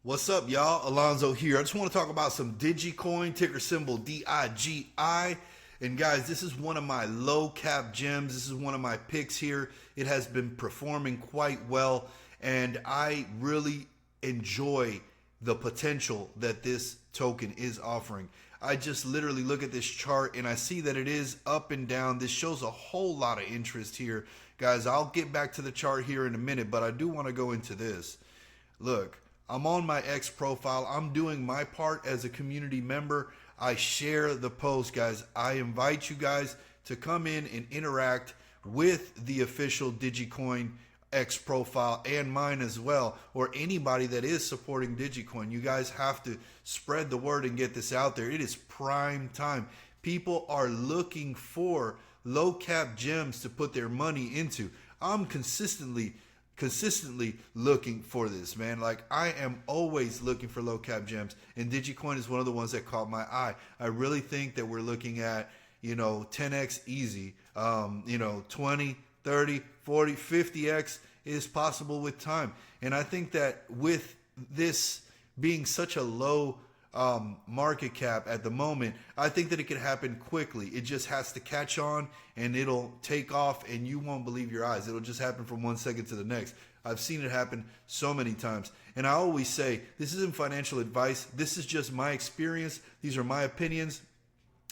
What's up, y'all? Alonzo here. I just want to talk about some Digi Coin, ticker symbol DIGI. And guys, this is one of my low cap gems. This is one of my picks here. It has been performing quite well, and I really enjoy the potential that this token is offering. I just literally look at this chart and I see that it is up and down. This shows a whole lot of interest here. Guys, I'll get back to the chart here in a minute, but I do want to go into this. Look, I'm on my X profile. I'm doing my part as a community member. I share the post, guys. I invite you guys to come in and interact with the official Digi Coin X profile and mine as well, or anybody that is supporting Digi Coin. You guys have to spread the word and get this out there. It is prime time. People are looking for low cap gems to put their money into. I'm consistently looking for this, man. Like, I am always looking for low cap gems, and Digicoin is one of the ones that caught my eye. I really think that we're looking at 10x easy, 20, 30, 40, 50x is possible with time. And I think that with this being such a low market cap at the moment, I think that it could happen quickly. It just has to catch on and it'll take off, and you won't believe your eyes. It'll just happen from 1 second to the next. I've seen it happen so many times. And I always say, this isn't financial advice. This is just my experience. These are my opinions,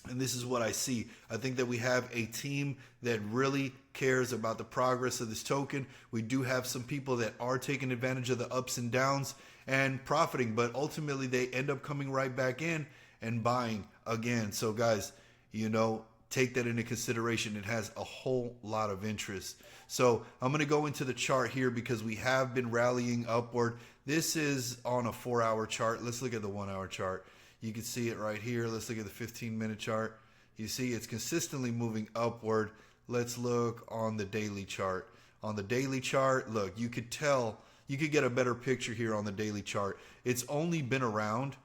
and this is what I see. I think that we have a team that really cares about the progress of this token. We do have some people that are taking advantage of the ups and downs and profiting, but ultimately they end up coming right back in and buying again. So guys, take that into consideration. It has a whole lot of interest. So I'm going to go into the chart here because we have been rallying upward. This is on a 4-hour chart. Let's look at the 1-hour chart. You can see it right here. Let's look at the 15-minute chart. You see it's consistently moving upward. Let's look on the daily chart. On the daily chart, look, you could tell, you could get a better picture here on the daily chart. It's only been around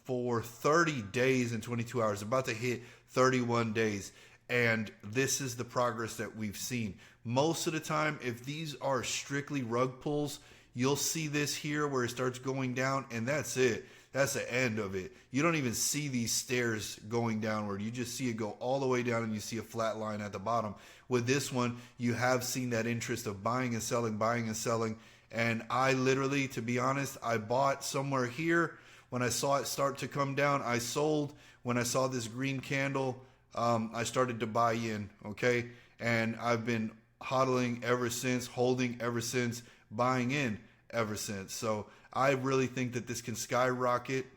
for 30 days and 22 hours, about to hit 31 days. And this is the progress that we've seen. Most of the time, if these are strictly rug pulls, you'll see this here where it starts going down, and that's it. That's the end of it. You don't even see these stairs going downward. You just see it go all the way down, and you see a flat line at the bottom. With this one, you have seen that interest of buying and selling. And I literally, to be honest, I bought somewhere here. When I saw it start to come down, I sold. When I saw this green candle, I started to buy in, okay? And I've been hodling ever since, holding ever since, buying in ever since. So I really think that this can skyrocket.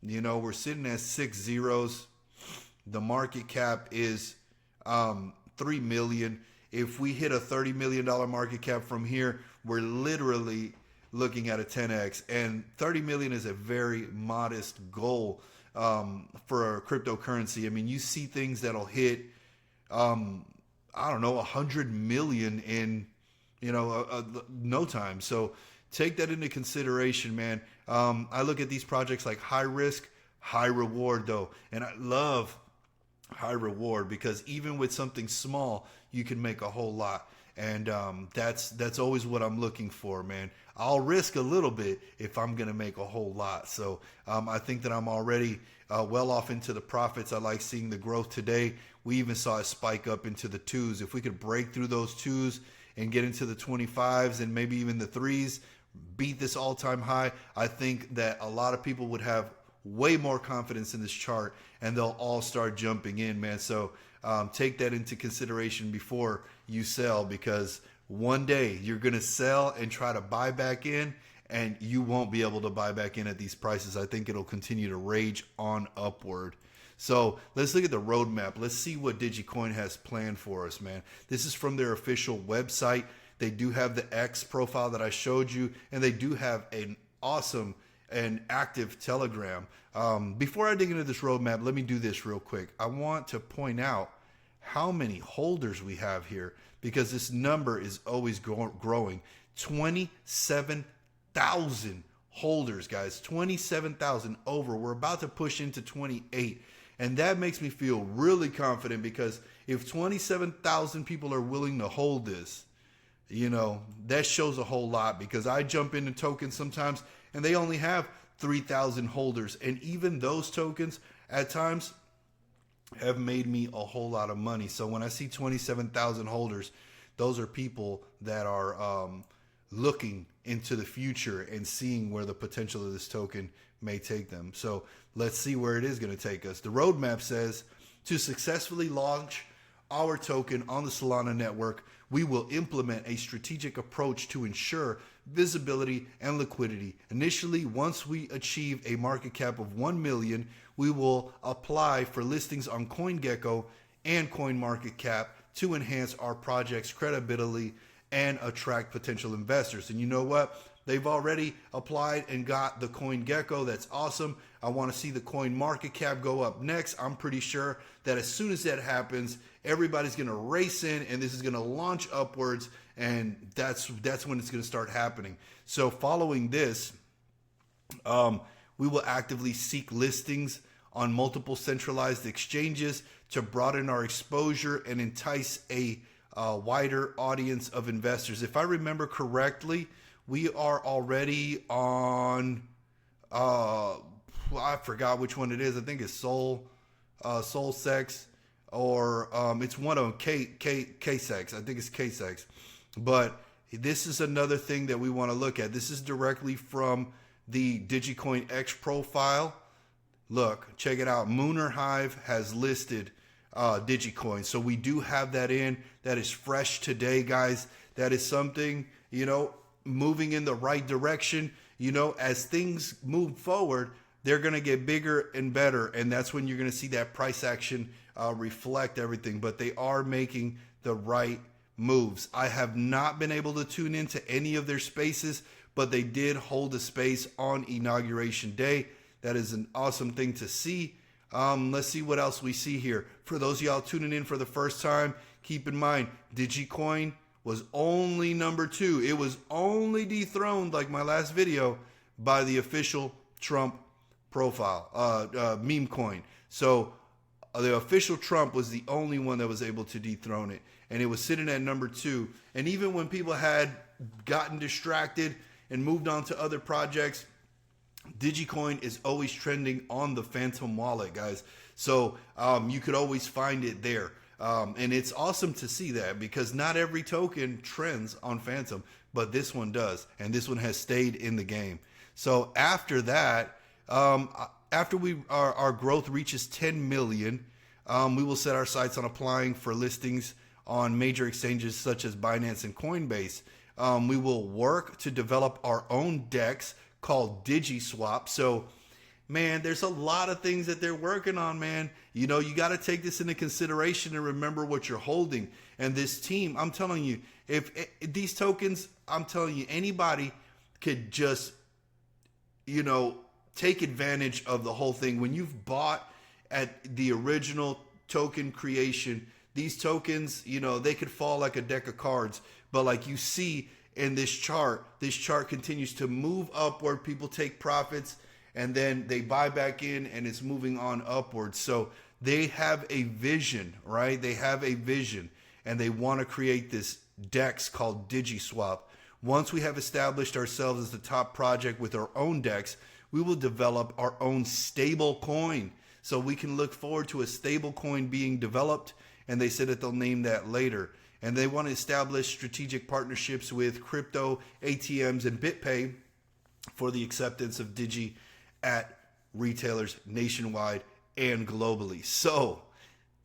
We're sitting at 6 zeros. The market cap is 3 million. If we hit a $30 million market cap from here, we're literally looking at a 10x. And 30 million is a very modest goal for a cryptocurrency. I mean, you see things that'll hit, I don't know, 100 million in, no time. So take that into consideration, man. I look at these projects like high risk, high reward though. And I love high reward because even with something small, you can make a whole lot. And that's always what I'm looking for, man. I'll risk a little bit if I'm going to make a whole lot. So I think that I'm already well off into the profits. I like seeing the growth today. We even saw a spike up into the 2s. If we could break through those 2s and get into the 25s and maybe even the 3s, beat this all-time high, I think that a lot of people would have way more confidence in this chart, and they'll all start jumping in, man. So take that into consideration before you sell, because one day you're going to sell and try to buy back in, and you won't be able to buy back in at these prices. I think it'll continue to rage on upward. So let's look at the roadmap. Let's see what DigiCoin has planned for us, man. This is from their official website. They do have the X profile that I showed you, and they do have an awesome and active Telegram. Before I dig into this roadmap, let me do this real quick. I want to point out how many holders we have here, because this number is always growing. 27,000 holders, guys. 27,000 over. We're about to push into 28. And that makes me feel really confident, because if 27,000 people are willing to hold this, that shows a whole lot, because I jump into tokens sometimes and they only have 3,000 holders. And even those tokens at times have made me a whole lot of money. So when I see 27,000 holders, those are people that are looking into the future and seeing where the potential of this token may take them. So let's see where it is going to take us. The roadmap says to successfully launch our token on the Solana network, we will implement a strategic approach to ensure visibility and liquidity. Initially, once we achieve a market cap of 1 million, we will apply for listings on CoinGecko and CoinMarketCap to enhance our project's credibility and attract potential investors. And you know what? They've already applied and got the CoinGecko. That's awesome. I want to see the CoinMarketCap go up next. I'm pretty sure that as soon as that happens, everybody's going to race in and this is going to launch upwards, and that's when it's going to start happening. So following this, we will actively seek listings on multiple centralized exchanges to broaden our exposure and entice a wider audience of investors. If I remember correctly, we are already on, I forgot which one it is. I think it's Soul Sex, or it's one of them, K-Sex. I think it's K-Sex. But this is another thing that we want to look at. This is directly from the Digi Coin X profile. Look, check it out. Mooner Hive has listed Digi Coin. So we do have that in. That is fresh today, guys. That is something, moving in the right direction. As things move forward, they're going to get bigger and better. And that's when you're going to see that price action reflect everything. But they are making the right moves. I have not been able to tune into any of their spaces, but they did hold a space on Inauguration Day. That is an awesome thing to see. Let's see what else we see here. For those of y'all tuning in for the first time, keep in mind, Digi Coin was only number 2. It was only dethroned, like my last video, by the official Trump profile, meme coin. So the official Trump was the only one that was able to dethrone it. And it was sitting at number 2. And even when people had gotten distracted and moved on to other projects, DigiCoin is always trending on the Phantom wallet, guys. So you could always find it there. And it's awesome to see that, because not every token trends on Phantom, but this one does. And this one has stayed in the game. So after that, after our growth reaches 10 million, we will set our sights on applying for listings on major exchanges such as Binance and Coinbase. We will work to develop our own DEX called DigiSwap. So, man, there's a lot of things that they're working on, man. You got to take this into consideration and remember what you're holding. And this team, I'm telling you, if these tokens, I'm telling you, anybody could just, take advantage of the whole thing. When you've bought at the original token creation, these tokens, they could fall like a deck of cards. But like you see in this chart continues to move upward. People take profits and then they buy back in, and it's moving on upwards. So they have a vision, right? They have a vision, and they want to create this DEX called DigiSwap. Once we have established ourselves as the top project with our own DEX, we will develop our own stable coin. So we can look forward to a stable coin being developed, and they said that they'll name that later. And they want to establish strategic partnerships with crypto ATMs and BitPay for the acceptance of Digi at retailers nationwide and globally. So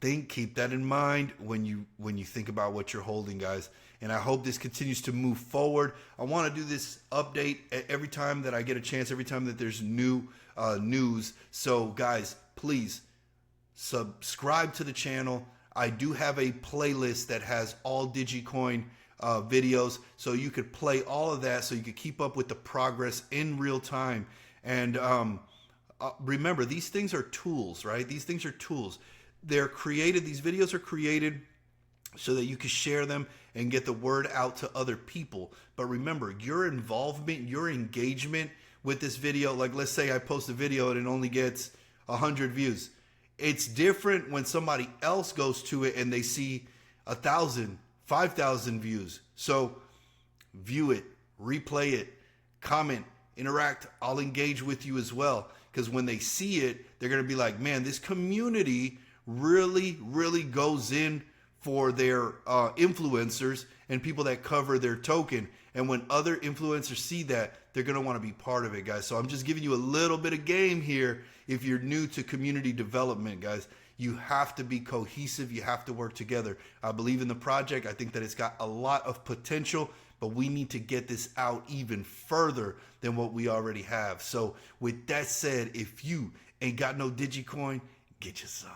keep that in mind when you think about what you're holding, guys. And I hope this continues to move forward. I want to do this update every time that I get a chance, every time that there's new news. So guys, please subscribe to the channel. I do have a playlist that has all DigiCoin videos, so you could play all of that, so you could keep up with the progress in real time. And remember, these things are tools, right? These things are tools. They're created, these videos are created so that you can share them and get the word out to other people. But remember, your involvement, your engagement with this video, like let's say I post a video and it only gets 100 views. It's different when somebody else goes to it and they see 1,000, 5,000 views. So view it, replay it, comment, interact. I'll engage with you as well. Because when they see it, they're going to be like, man, this community really, really goes in for their influencers and people that cover their token. And when other influencers see that, they're going to want to be part of it, guys. So I'm just giving you a little bit of game here. If you're new to community development, guys, you have to be cohesive. You have to work together. I believe in the project. I think that it's got a lot of potential, but we need to get this out even further than what we already have. So with that said, if you ain't got no Digi Coin, get you some.